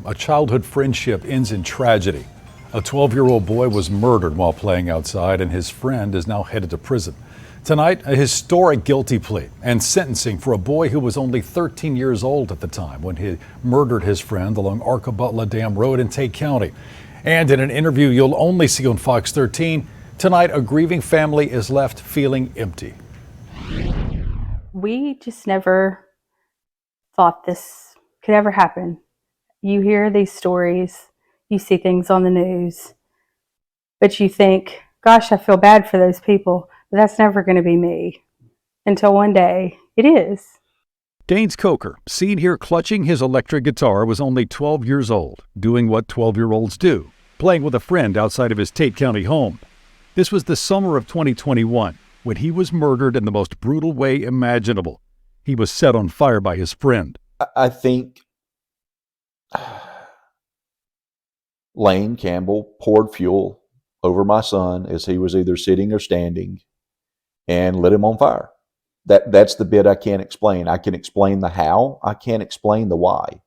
a childhood friendship ends in tragedy. A 12-year-old boy was murdered while playing outside, and his friend is now headed to prison. Tonight, a historic guilty plea and sentencing for a boy who was only 13 years old at the time when he murdered his friend along Arkabutla Dam Road in Tate County. And in an interview you'll only see on Fox 13, tonight a grieving family is left feeling empty. We just never thought this could ever happen. You hear these stories, you see things on the news, but you think, gosh, I feel bad for those people, but that's never going to be me. Until one day, it is. Danes Coker, seen here clutching his electric guitar, was only 12 years old, doing what 12-year-olds do, playing with a friend outside of his Tate County home. This was the summer of 2021, when he was murdered in the most brutal way imaginable. He was set on fire by his friend. I think Lane Campbell poured fuel over my son as he was either sitting or standing and lit him on fire. That's the bit I can't explain. I can explain the how. I can't explain the why.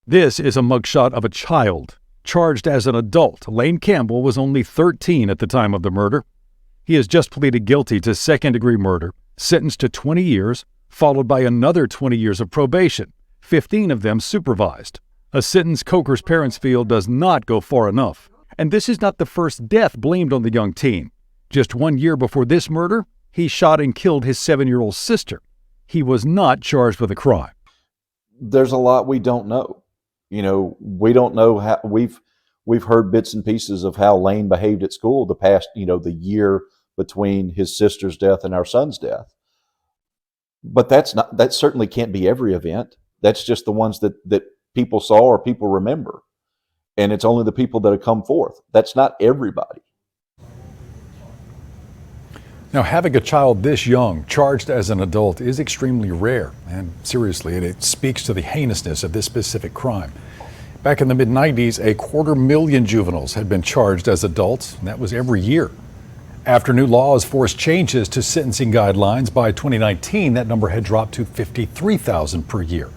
This is a mugshot of a child. Charged as an adult, Lane Campbell was only 13 at the time of the murder. He has just pleaded guilty to second-degree murder, sentenced to 20 years, followed by another 20 years of probation, 15 of them supervised. A sentence Coker's parents feel does not go far enough. And this is not the first death blamed on the young teen. Just 1 year before this murder, he shot and killed his 7-year-old sister. He was not charged with a crime. There's a lot we don't know. We don't know how. We've heard bits and pieces of how Lane behaved at school the past, the year between his sister's death and our son's death. But that certainly can't be every event. That's just the ones that people saw or people remember. And it's only the people that have come forth. That's not everybody. Now, having a child this young charged as an adult is extremely rare. And seriously, it speaks to the heinousness of this specific crime. Back in the mid-90s, 250,000 juveniles had been charged as adults, and that was every year. After new laws forced changes to sentencing guidelines by 2019, that number had dropped to 53,000 per year.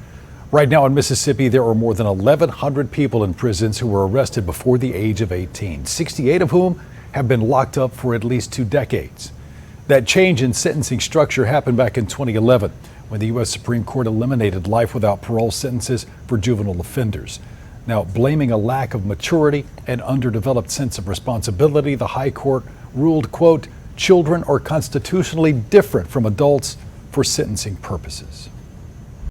Right now in Mississippi, there are more than 1,100 people in prisons who were arrested before the age of 18, 68 of whom have been locked up for at least 2 decades. That change in sentencing structure happened back in 2011, when the U.S. Supreme Court eliminated life without parole sentences for juvenile offenders. Now, blaming a lack of maturity and underdeveloped sense of responsibility, the High Court ruled, quote, children are constitutionally different from adults for sentencing purposes.